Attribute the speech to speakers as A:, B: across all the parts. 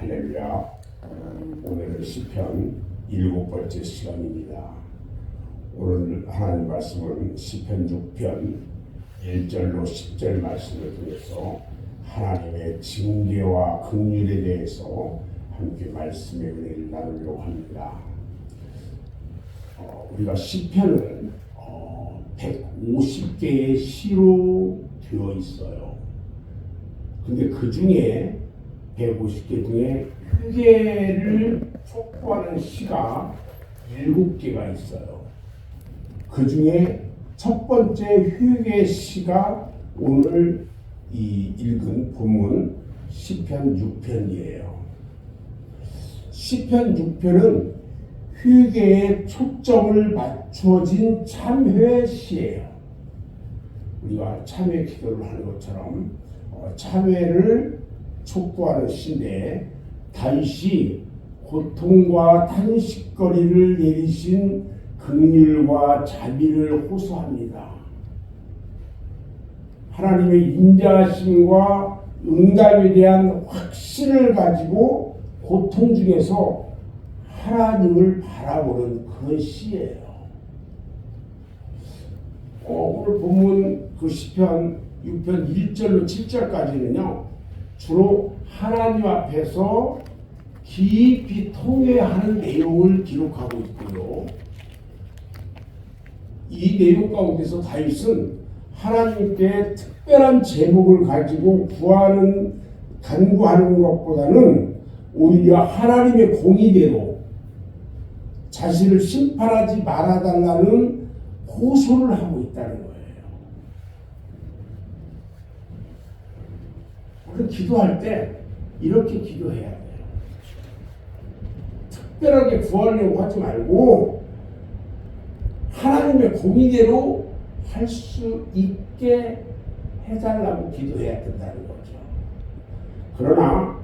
A: 할렐루야. 오늘은 시편 7번째 시간입니다. 오늘 하나님 말씀은 시편 6편 1절로 10절 말씀을 통해서 하나님의 징계와 긍휼에 대해서 함께 말씀의 은혜를 나누려고 합니다. 우리가 시편은 150개의 시로 되어 있어요. 근데 그 중에 150개 중에 회개를 촉구하는 시가 7개가 있어요. 그 중에 첫 번째 회개 시가 오늘 이 읽은 본문 시편 6편이에요. 시편 6편은 회개에 초점을 맞춰진 참회 시예요. 우리가 참회 기도를 하는 것처럼 참회를 촉구하는 시인데 다윗이 고통과 탄식거리를 내리신 긍휼과 자비를 호소합니다. 하나님의 인자하심과 응답에 대한 확신을 가지고 고통 중에서 하나님을 바라보는 그런 시예요. 오늘 본문 그 시편 6편 1절로 7절까지는요. 주로 하나님 앞에서 깊이 통회하는 내용을 기록하고 있고요. 이 내용 가운데서 다윗은 하나님께 특별한 제목을 가지고 간구하는 것보다는 오히려 하나님의 공의대로 자신을 심판하지 말아달라는 호소를 하고 있다는 거예요. 우리 기도할 때 이렇게 기도해야 돼요. 특별하게 구하려고 하지 말고 하나님의 공의대로 할 수 있게 해달라고 기도해야 된다는 거죠. 그러나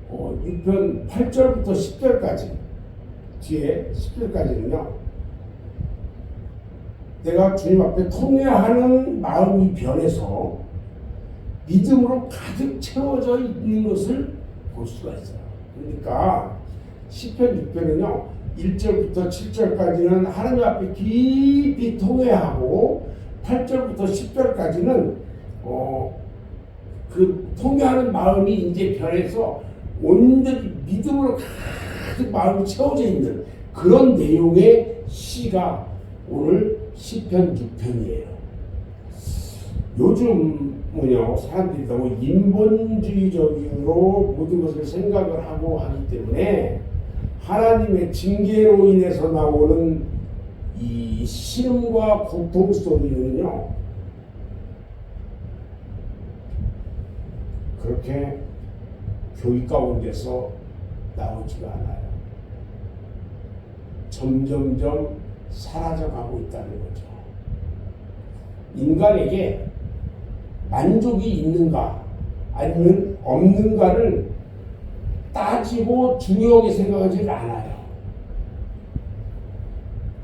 A: 6편 8절부터 10절까지 뒤에 10절까지는요. 내가 주님 앞에 통회하는 마음이 변해서 믿음으로 가득 채워져 있는 것을 볼 수가 있어요. 그러니까 시편 6편은요. 1절부터 7절까지는 하나님 앞에 깊이 통회하고 8절부터 10절까지는 그 통회하는 마음이 이제 변해서 온전히 믿음으로 가득 마음이 채워져 있는 그런 내용의 시가 오늘 시편 6편이에요. 요즘은요 사람들이 너무 인본주의적으로 모든 것을 생각을 하고 하기 때문에 하나님의 징계로 인해서 나오는 이 신음과 고통 소리는요 그렇게 교회 가운데서 나오지가 않아요. 점점점 사라져가고 있다는 거죠. 인간에게 만족이 있는가 아니면 없는가를 따지고 중요하게 생각하지 않아요.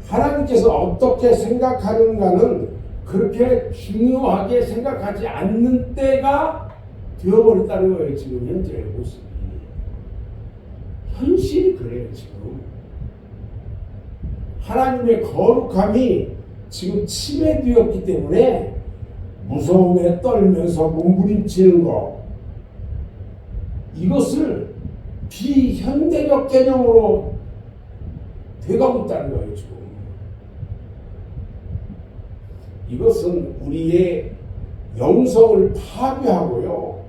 A: 하나님께서 어떻게 생각하는가는 그렇게 중요하게 생각하지 않는 때가 되어버렸다는 거예요. 지금 현재의 모습이. 현실이 그래요. 지금 하나님의 거룩함이 지금 침해되었기 때문에 무서움에 떨면서 몸부림치는 것, 이것을 비현대적 개념으로 돼가고 있다는 거예요. 지금 이것은 우리의 영성을 파괴하고요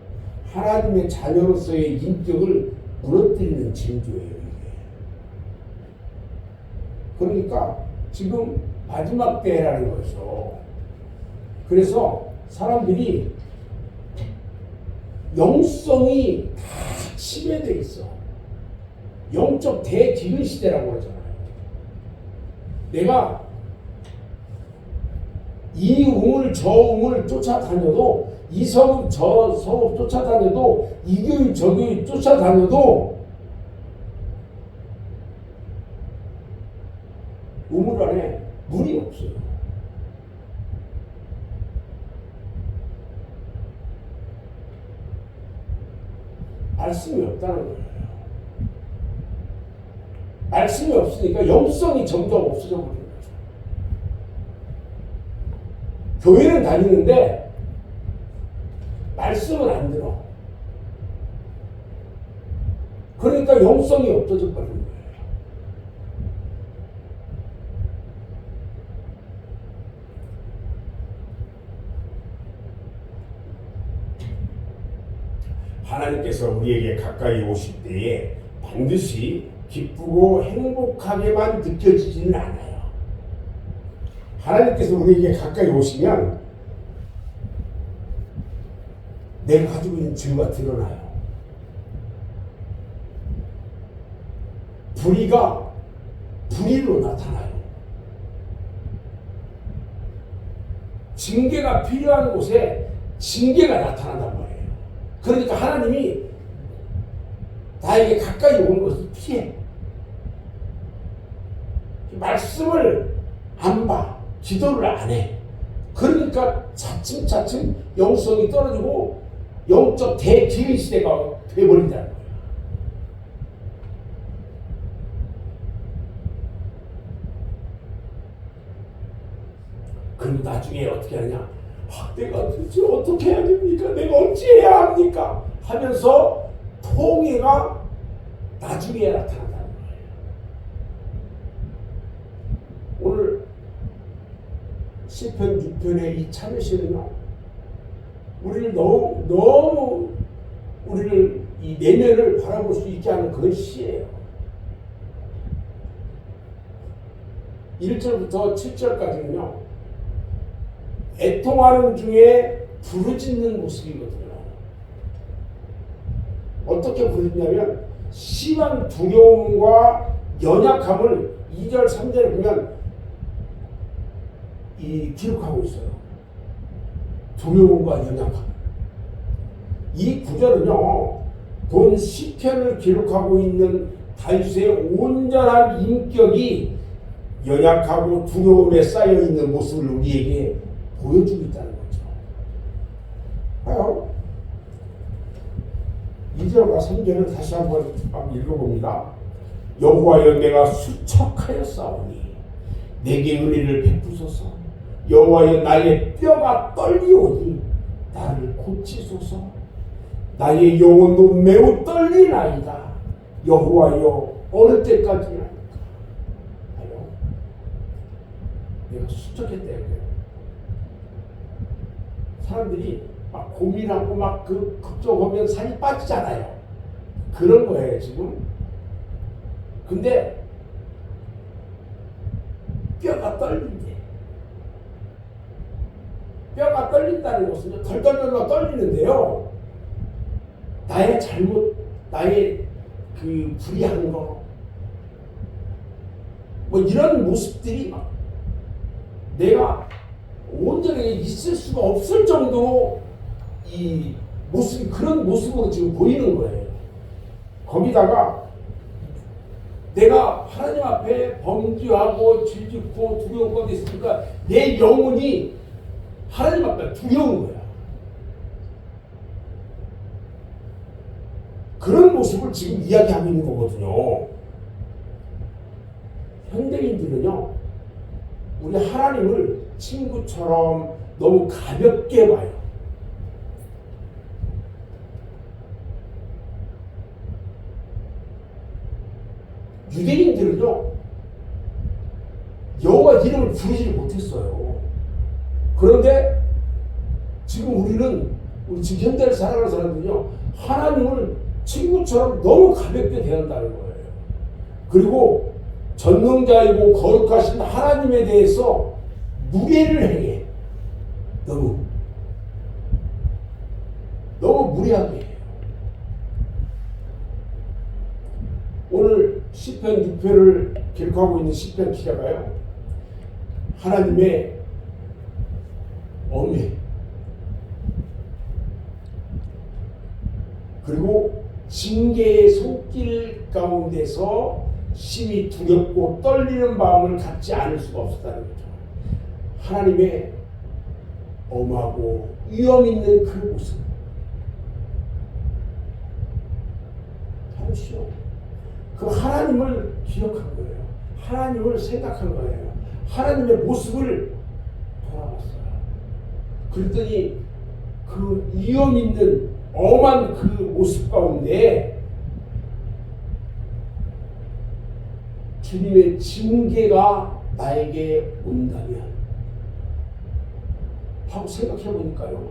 A: 하나님의 자녀로서의 인격을 무너뜨리는 징조예요. 그러니까 지금 마지막 때라는 거죠. 그래서 사람들이 영성이 다 침해되어 있어. 영적 대기근 시대라고 그러잖아요. 내가 이 우물 저 우물 쫓아다녀도 이 성읍 저 성읍 쫓아다녀도 이 교회 저 교회 쫓아다녀도 우물 안에 물이 없어요. 말씀이 없다는 거예요. 말씀이 없으니까 영성이 점점 없어져 버리는 거죠. 교회는 다니는데 말씀은 안 들어. 그러니까 영성이 없어져 버리는 거예요. 하나님께서 우리에게 가까이 오실 때에 반드시 기쁘고 행복하게만 느껴지지는 않아요. 하나님께서 우리에게 가까이 오시면 내가 가지고 있는 죄가 드러나요. 불의가 불의로 나타나요. 징계가 필요한 곳에 징계가 나타난단 말이에요. 그러니까 하나님이 나에게 가까이 오는 것을 피해. 말씀을 안 봐. 기도를 안 해. 그러니까 차츰차츰 영성이 떨어지고 영적 대기의 시대가 되어버린다는 거예요. 그리고 나중에 어떻게 하냐? 내가 도대체 어떻게 해야 됩니까? 내가 어찌해야 합니까? 하면서 통해가 나중에 나타난다는 거예요. 오늘 시편 6편의 이 참으시는요, 우리를 너무 우리를 이 내면을 바라볼 수 있게 하는 그런 시예요. 1절부터 7절까지는요, 애통하는 중에 부르짖는 모습이거든요. 어떻게 부르짖냐면 심한 두려움과 연약함을 2절, 3절에 보면 기록하고 있어요. 두려움과 연약함. 이 구절은요, 본 시편을 기록하고 있는 다윗의 온전한 인격이 연약하고 두려움에 쌓여 있는 모습을 우리에게 보여주고 있다는 거죠. 2절과 3절을 다시 한번 읽어봅니다. 여호와여, 내가 수척하였사오니 내게 은혜를 베푸소서. 여호와여, 나의 뼈가 떨리오니 나를 고치소서. 나의 영혼도 매우 떨리나이다. 여호와여, 어느 때까지나? 내가 수척했대요. 사람들이 막 고민하고 막 걱정하면 살이 빠지잖아요. 그런 거예요, 지금. 근데 뼈가 떨린대. 뼈가 떨린다는 것은 덜덜덜 떨리는데요, 나의 잘못, 나의 불의한 거, 뭐 이런 모습들이 막 내가 온전히 있을 수가 없을 정도로 이 모습이 그런 모습으로 지금 보이는 거예요. 거기다가 내가 하나님 앞에 범죄하고 죄짓고 두려운 것도 있으니까 내 영혼이 하나님 앞에 두려운 거야. 그런 모습을 지금 이야기하고 있는 거거든요. 현대인들은요, 우리 하나님을 친구처럼 너무 가볍게 봐요. 유대인들은요, 여호와 이름을 부르지 못했어요. 그런데 지금 우리 지금 현대를 살아가는 사람들은요, 하나님을 친구처럼 너무 가볍게 대한다는 거예요. 그리고 전능자이고 거룩하신 하나님에 대해서 무례를 행해. 너무 무례하게 해요. 오늘 시편 6편을 기록하고 있는 시편 기자가요, 하나님의 엄해, 그리고 징계의 손길 가운데서 심히 두렵고 떨리는 마음을 갖지 않을 수가 없었다는 거죠. 하나님의 엄하고 위험 있는 그 모습. 잠시요. 그 하나님을 기억한 거예요. 하나님을 생각한 거예요. 하나님의 모습을 돌아봤어요. 그랬더니 그 위험 있는 엄한 그 모습 가운데 주님의 징계가 나에게 온다면 하고 생각해 보니까요,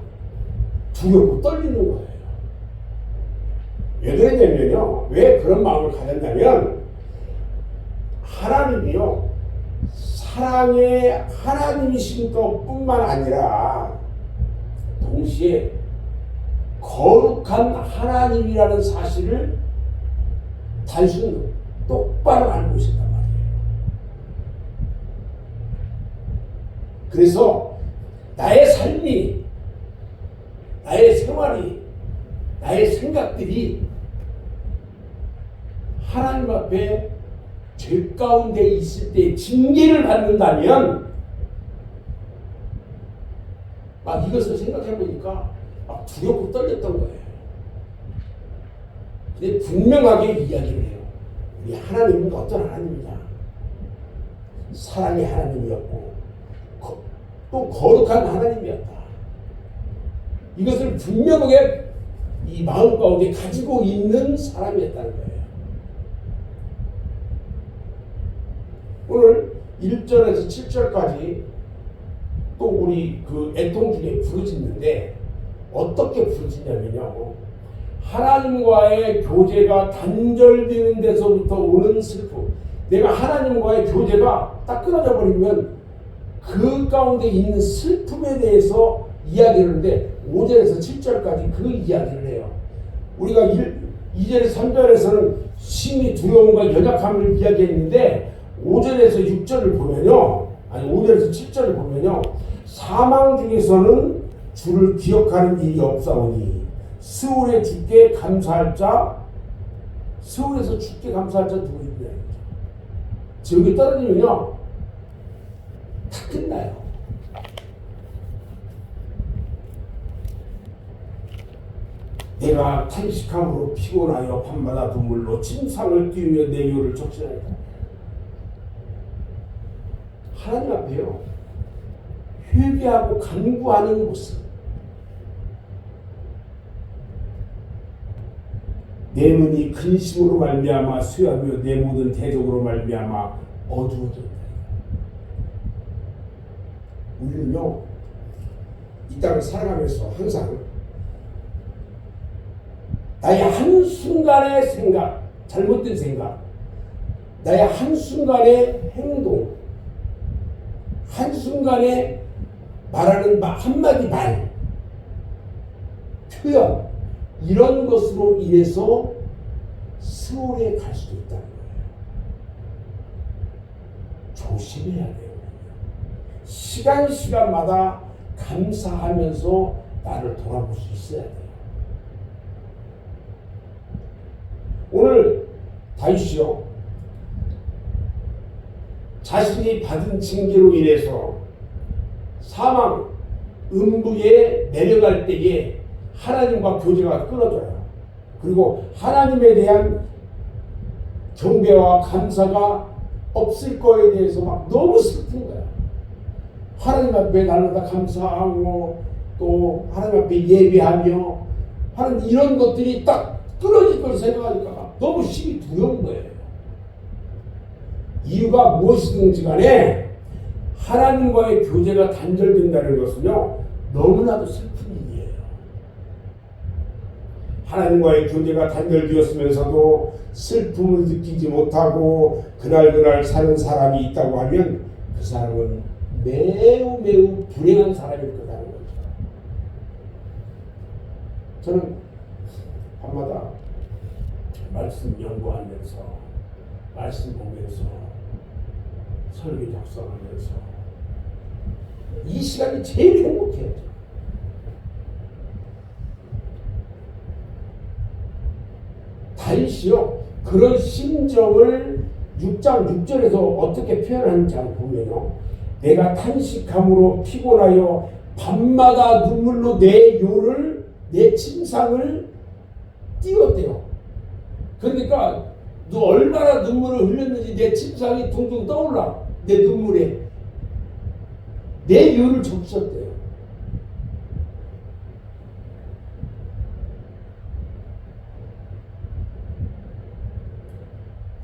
A: 두렵고 떨리는 거예요. 왜 그랬냐면요, 왜 그런 마음을 가졌냐면 하나님이요, 사랑의 하나님이신 것뿐만 아니라 동시에 거룩한 하나님이라는 사실을 단순히 똑바로 알고 있었단 말이에요. 그래서 나의 삶이, 나의 생활이, 나의 생각들이 하나님 앞에 죄 가운데 있을 때 징계를 받는다면 막 이것을 생각해 보니까 막 두렵고 떨렸던 거예요. 근데 분명하게 이야기를 해요. 우리 하나님은 어떤 하나님이냐? 사랑의 하나님이었고 또 거룩한 하나님이었다. 이것을 분명하게 이 마음 가운데 가지고 있는 사람이었다는 거예요. 오늘 1절에서 7절까지 또 우리 그 애통 중에 부르짖는데 어떻게 부르짖냐면요, 하나님과의 교제가 단절되는 데서부터 오는 슬픔, 내가 하나님과의 교제가 딱 끊어져 버리면 그 가운데 있는 슬픔에 대해서 이야기를 하는데 5절에서 7절까지 그 이야기를 해요. 우리가 2절에서 3절에서는 심히 두려움과 연약함을 이야기했는데 5절에서 6절을 보면요, 아니 5절에서 7절을 보면요, 사망 중에서는 주를 기억하는 일이 없사오니 스올에 주께 감사할 자, 스올에서 주께 감사할 자 누구 있냐? 지옥에 떨어지면요 다 끝나요. 내가 탄식함으로 피곤하여 밤마다 눈물로 침상을 띄우며 내 혀를 적신하였다. 하나님 앞에요, 회개하고 간구하는 모습, 내 눈이 근심으로 말미암아 쇠하며 내 모든 대적으로 말미암아 어두워졌다. 우리는요 이 땅을 살아가면서 항상 나의 한순간의 생각, 잘못된 생각, 나의 한순간의 행동, 한순간에 말하는 한마디 말, 표현, 이런 것으로 인해서 스올에 갈 수도 있다는 거예요. 조심해야 돼요. 시간마다 감사하면서 나를 돌아볼 수 있어야 돼요. 오늘 다윗이요, 자신이 받은 징계로 인해서 사망, 음부에 내려갈 때에 하나님과 교제가 끊어져요. 그리고 하나님에 대한 경배와 감사가 없을 거에 대해서 막 너무 슬픈 거야. 하나님 앞에 날마다 감사하고 또 하나님 앞에 예배하며 하는 이런 것들이 딱 끊어질 걸 생각하니까 너무 심히 두려운 거예요. 이유가 무엇이든지 간에 하나님과의 교제가 단절된다는 것은요 너무나도 슬픈 일이에요. 하나님과의 교제가 단절되었으면서도 슬픔을 느끼지 못하고 그날그날 사는 사람이 있다고 하면 그 사람은 매우 불행한 사람일 거라는 거죠. 저는 밤마다 말씀 연구하면서, 말씀 보면서, 설교 작성하면서 이 시간이 제일 행복해요. 다윗이요 그런 심정을 6장 6절에서 어떻게 표현하는지 보면요, 내가 탄식함으로 피곤하여 밤마다 눈물로 내 혀를, 내 침상을 띄웠대요. 그러니까 너 얼마나 눈물을 흘렸는지 내 침상이 둥둥 떠올라. 내 눈물에 내 유를 적셨대요.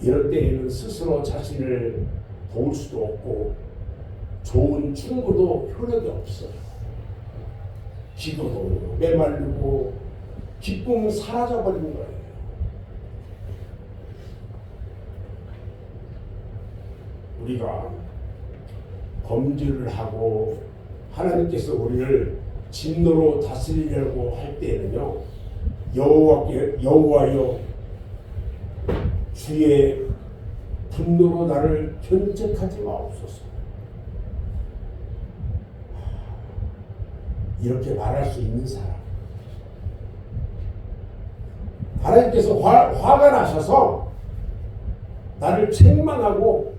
A: 이럴 때에는 스스로 자신을 도울 수도 없고 좋은 충고도 효력이 없어요. 기도도 메말르고 기쁨은 사라져버리는 거예요. 우리가 범죄를 하고 하나님께서 우리를 진노로 다스리려고 할 때에는요, 여호와여 주의 분노로 나를 견책하지 마옵소서. 이렇게 말할 수 있는 사람, 하나님께서 화가 나셔서 나를 책망하고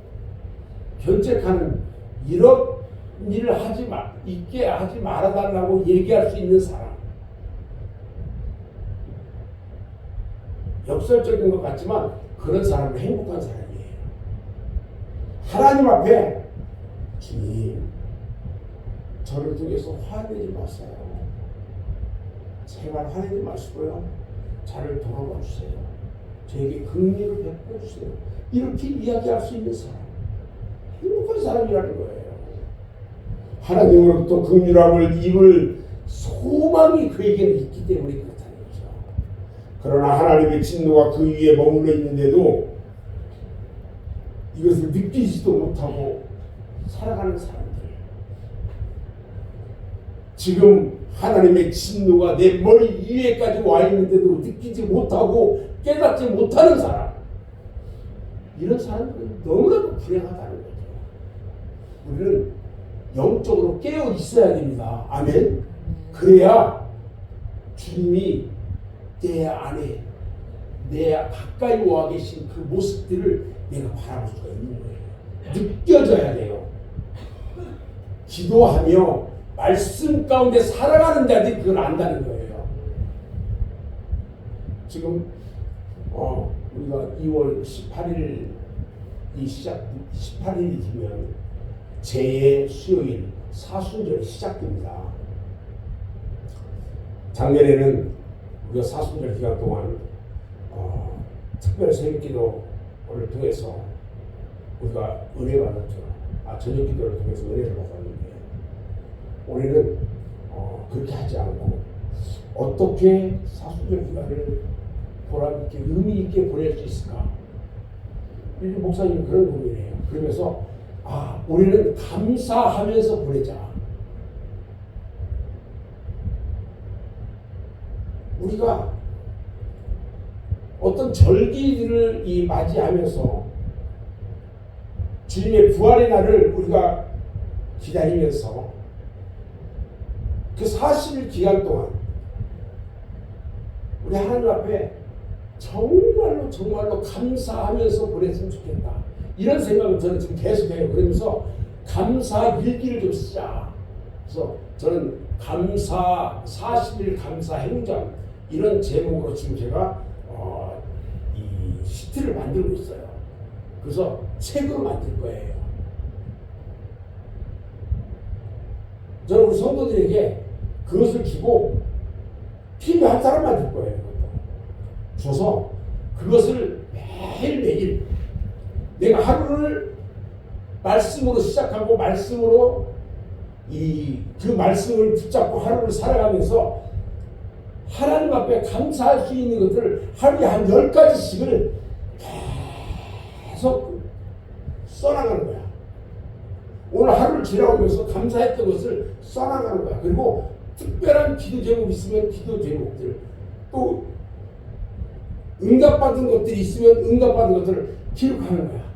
A: 견책하는 이런 일을 있게 하지 말아달라고 얘기할 수 있는 사람, 역설적인 것 같지만 그런 사람은 행복한 사람이에요. 하나님 앞에 주님, 저를 통해서 화내지 마세요. 제발 화내지 마시고요, 저를 돌아봐 주세요. 저에게 긍휼을 베풀어 주세요. 이렇게 이야기할 수 있는 사람, 행복한 사람이라는 거예요. 하나님으로부터 긍휼함을 입을 소망이 그에게는 있기 때문에 그렇다는 거죠. 그러나 하나님의 진노가 그 위에 머물러 있는데도 이것을 느끼지도 못하고 살아가는 사람들, 지금 하나님의 진노가 내 머리 위에까지 와 있는데도 느끼지 못하고 깨닫지 못하는 사람, 이런 사람들은 너무나도 불행하다는 거죠. 우리는 영적으로 깨어 있어야 됩니다. 아멘. 그래야 주님이 내 안에, 내 가까이 와 계신 그 모습들을 내가 바라볼 수가 있는 거예요. 느껴져야 돼요. 기도하며 말씀 가운데 살아가는 자들이 그걸 안다는 거예요. 지금 우리가 2월 18일이 18일이 되면 제 수요일 사순절이 시작됩니다. 작년에는 우리가 사순절 기간 동안 특별 새벽기도를 통해서 우리가 은혜 받았죠. 저녁 기도를 통해서 은혜를 받았는데, 올해는 그렇게 하지 않고 어떻게 사순절 기간을 보람있게 의미있게 보낼 수 있을까? 일부 목사님 그런 고민이에요. 그러면서 올해는 감사하면서 보내자. 우리가 어떤 절기들을 맞이하면서 주님의 부활의 날을 우리가 기다리면서 그 40일 기간 동안 우리 하나님 앞에 정말로 감사하면서 보냈으면 좋겠다. 이런 생각을 저는 지금 계속해요. 그러면서 감사 일기를 좀 쓰자. 그래서 저는 감사 40일 감사 행전, 이런 제목으로 지금 제가 이 시트를 만들고 있어요. 그래서 책으로 만들 거예요. 저는 우리 성도들에게 그것을 주고 필요한 사람만 줄 거예요. 줘서 그것을 매일매일 내가 하루를 말씀으로 시작하고 말씀으로 그 말씀을 붙잡고 하루를 살아가면서 하나님 앞에 감사할 수 있는 것들을 하루에 한 10가지씩을 계속 써나가는 거야. 오늘 하루를 지나오면서 감사했던 것을 써나가는 거야. 그리고 특별한 기도 제목이 있으면 기도 제목들, 또 응답받은 것들이 있으면 응답받은 것들을 기록하는 거야.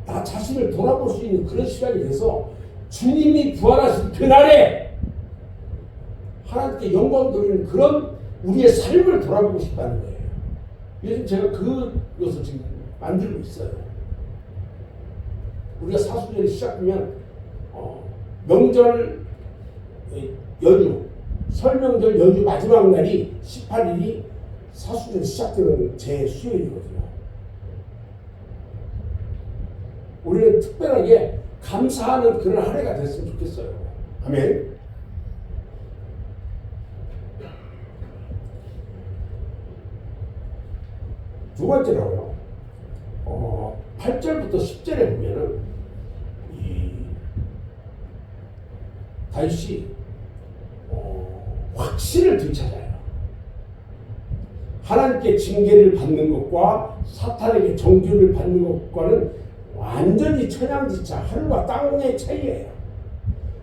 A: 나 자신을 돌아볼 수 있는 그런 시간이 돼서 주님이 부활하신 그날에 하나님께 영광 돌리는 그런 우리의 삶을 돌아보고 싶다는 거예요. 요즘 제가 그것을 지금 만들고 있어요. 우리가 사순절이 시작되면 명절 연휴, 설명절 연휴 마지막 날이 18일이 사수절이 시작되는 제 수요일이거든요. 우리는 특별하게 감사하는 그런 한 해가 됐으면 좋겠어요. 아멘. 두 번째로요. 8절부터 10절에 보면은 이 다윗이 확신을 되찾아요. 하나님께 징계를 받는 것과 사탄에게 정죄를 받는 것과는 완전히 천양지차, 하늘과 땅의 차이예요.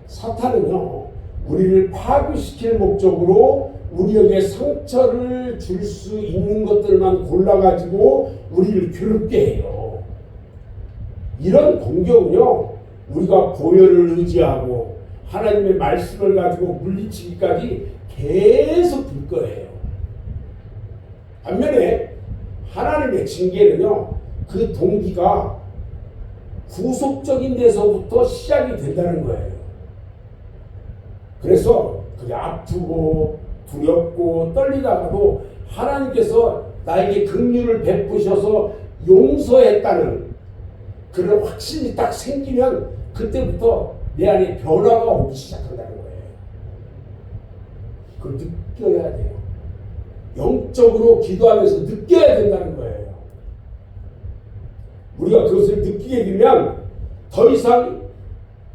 A: 사탄은요, 우리를 파괴시킬 목적으로 우리에게 상처를 줄 수 있는 것들만 골라가지고 우리를 괴롭게 해요. 이런 공격은요, 우리가 보혈을 의지하고 하나님의 말씀을 가지고 물리치기까지 계속 될 거예요. 반면에 하나님의 징계는요, 그 동기가 구속적인 데서부터 시작이 된다는 거예요. 그래서 그게 아프고 두렵고 떨리다가도 하나님께서 나에게 긍휼을 베푸셔서 용서했다는 그런 확신이 딱 생기면 그때부터 내 안에 변화가 오기 시작한다는 거예요. 그걸 느껴야 돼요. 영적으로 기도하면서 느껴야 된다는 거예요. 우리가 그것을 느끼게 되면 더 이상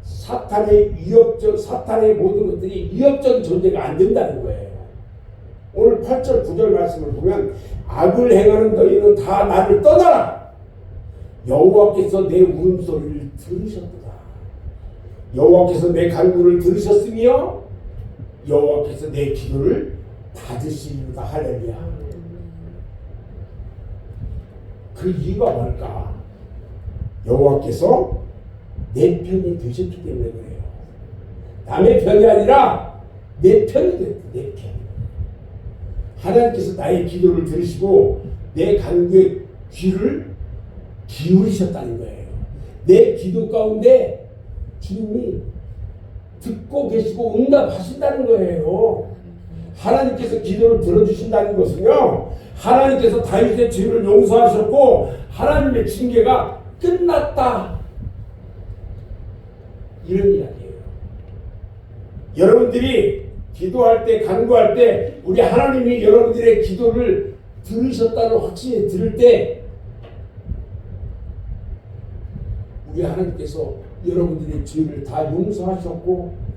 A: 사탄의 모든 것들이 위협적인 존재가 안 된다는 거예요. 오늘 8절 9절 말씀을 보면 악을 행하는 너희는 다 나를 떠나라. 여호와께서 내 울음소리를 들으셨도다. 여호와께서 내 간구를 들으셨으며 여호와께서 내 기도를 받으시리로다. 할렐루야. 그 이유가 뭘까? 여호와께서 내 편이 되셨기 때문에 그래요. 남의 편이 아니라 내 편이 됐다. 내 편. 하나님께서 나의 기도를 들으시고 내 간구에 귀를 기울이셨다는 거예요. 내 기도 가운데 주님이 듣고 계시고 응답하신다는 거예요. 하나님께서 기도를 들어주신다는 것은요, 하나님께서 다윗의 죄를 용서하셨고 하나님의 징계가 끝났다, 이런 이야기예요. 여러분들이 기도할 때, 간구할 때 우리 하나님이 여러분들의 기도를 들으셨다는 확신이 들을 때 우리 하나님께서 여러분들의 죄를 다 용서하셨고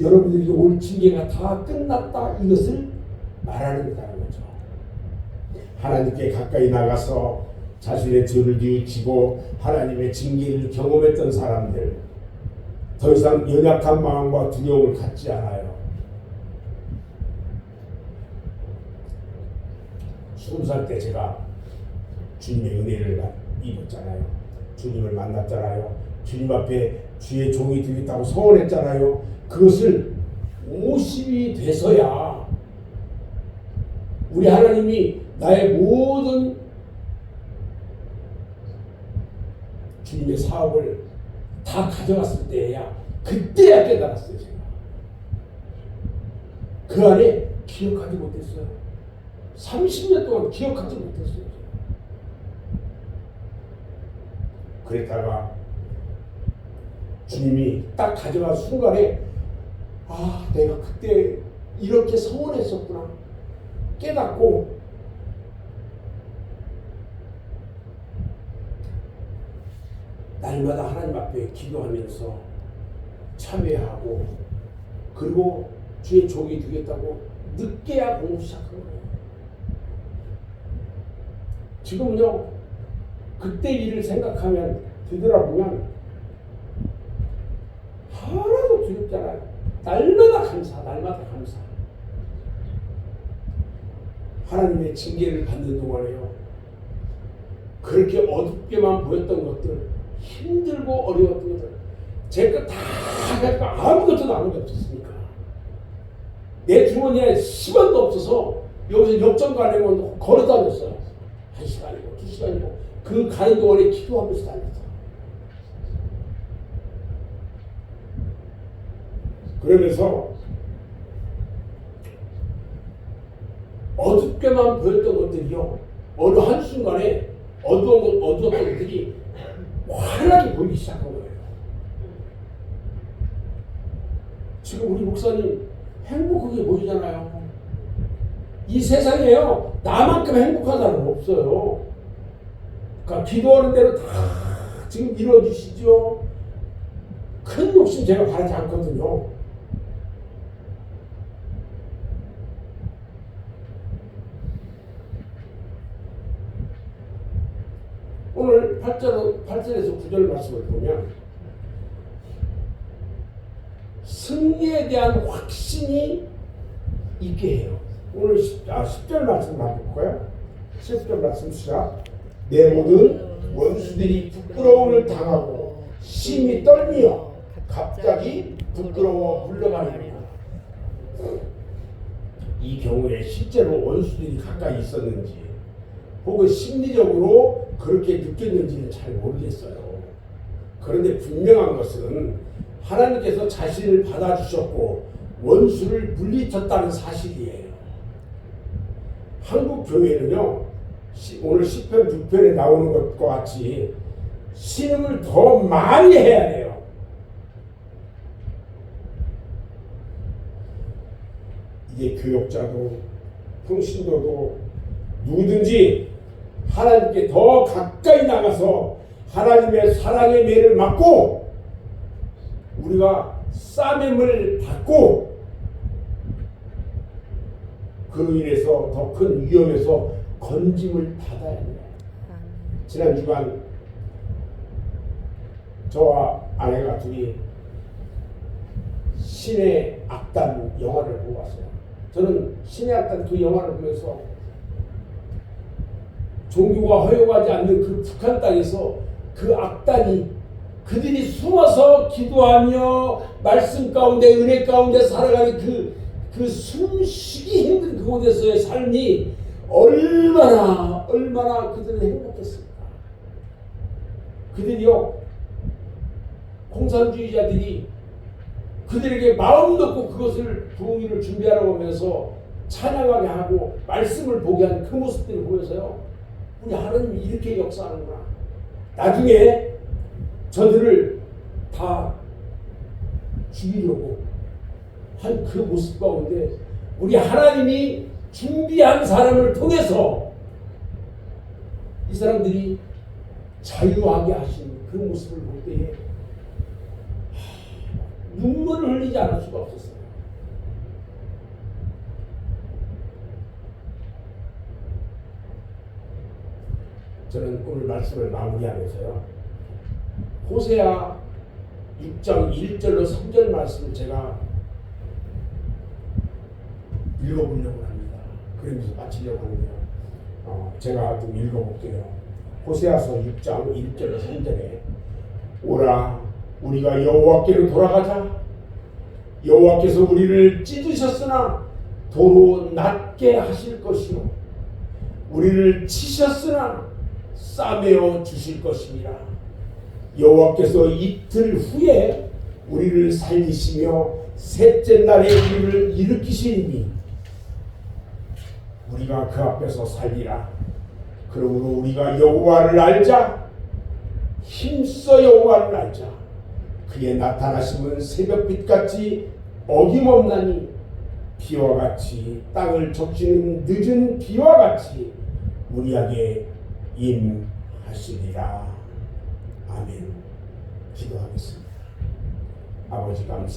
A: 여러분들에게 올 징계가 다 끝났다, 이것을 말하는 거라는 거죠. 하나님께 가까이 나가서 자신의 죄를 뉘우치고 하나님의 징계를 경험했던 사람들, 더 이상 연약한 마음과 두려움을 갖지 않아요. 20살 때 제가 주님의 은혜를 입었잖아요. 주님을 만났잖아요. 주님 앞에 주의 종이 되겠다고 소원했잖아요. 그것을 50이 돼서야 우리 하나님이 나의 모든 주님의 사업을 다 가져갔을 때야, 그때야 깨달았어요. 제가 그 안에 기억하지 못했어요. 30년 동안 기억하지 못했어요. 그랬다가 주님이 딱 가져간 순간에 내가 그때 이렇게 서운했었구나 깨닫고, 날마다 하나님 앞에 기도하면서 참회하고 그리고 주의 종이 되겠다고 늦게야 공부 시작한 거예요. 지금은요, 그때 일을 생각하면, 되돌아보면 하나도 두렵잖아요. 날마다 감사, 날마다 감사. 하나님의 징계를 받는 동안에요, 그렇게 어둡게만 보였던 것들, 힘들고 어려웠던 것들, 제 거 다 가지고 아무것도 남은 게 없었으니까, 내 주머니에 10원도 없어서 여기서 역전가내면 걸어 다녔어요. 1시간이고 2시간이고 그 가는 동안에 기도하면서 다녔어요. 그러면서 어둡게만 보였던 것들이요, 어느 한순간에 어두웠던 것들이 환하게 보이기 시작한 거예요. 지금 우리 목사님 행복하게 보이잖아요. 이 세상에요, 나만큼 행복한 사람은 없어요. 그러니까 기도하는 대로 다 지금 이루어지시죠. 큰 욕심 제가 바라지 않거든요. 오늘 8절에서 9절 말씀을 보면 승리에 대한 확신이 있게 해요. 오늘 10절 말씀 한번 볼까요? 10절 말씀 시작. 내 모든 원수들이 부끄러움을 당하고 심히 떨며 갑자기 부끄러워 물러가리라. 이 경우에 실제로 원수들이 가까이 있었는지 혹은 심리적으로 그렇게 느꼈는지는 잘 모르겠어요. 그런데 분명한 것은 하나님께서 자신을 받아주셨고 원수를 물리쳤다는 사실이에요. 한국 교회는요, 오늘 시편 6편에 나오는 것과 같이 신음을 더 많이 해야 돼요. 이게 교역자도 평신도도 누구든지 하나님께 더 가까이 나가서 하나님의 사랑의 매를 맞고 우리가 싸매을 받고 그로 인해서 더 큰 위험에서 건짐을 받아야 돼요. 지난 주간 저와 아내가 둘이 신의 악단 영화를 보고 왔어요. 저는 신의 악단 그 영화를 보면서 종교가 허용하지 않는 그 북한 땅에서 그 악단이 그들이 숨어서 기도하며 말씀 가운데 은혜 가운데 살아가는 그 숨쉬기 힘든 그곳에서의 삶이 얼마나 그들은 행복했습니까? 그들이요, 공산주의자들이 그들에게 마음 놓고 그것을 부흥회를 준비하라고 하면서 찬양하게 하고 말씀을 보게 한 그 모습들을 보여서요, 우리 하나님이 이렇게 역사하는구나. 나중에 저들을 다 죽이려고 한 그 모습 가운데 우리 하나님이 준비한 사람을 통해서 이 사람들이 자유하게 하신 그 모습을 볼 때에 눈물을 흘리지 않을 수가 없었어요. 저는 오늘 말씀을 마무리하면서요, 호세아 6장 1절로 3절 말씀을 제가 읽어보려고 합니다. 그러면서 마치려고 하는데요, 제가 좀 읽어볼게요. 호세아서 6장 1절로 3절에 오라 우리가 여호와께로 돌아가자. 여호와께서 우리를 찢으셨으나 도로 낮게 하실 것이요 우리를 치셨으나 싸매어 주실 것입니다. 여호와께서 이틀 후에 우리를 살리시며 셋째 날에 우리를 일으키시리니 우리가 그 앞에서 살리라. 그러므로 우리가 여호와를 알자. 힘써 여호와를 알자. 그의 나타나심은 새벽빛같이 어김없나니 비와 같이 땅을 적시는 늦은 비와 같이 우리에게 임하시리라. 아멘. 기도하겠습니다. 아버지 감사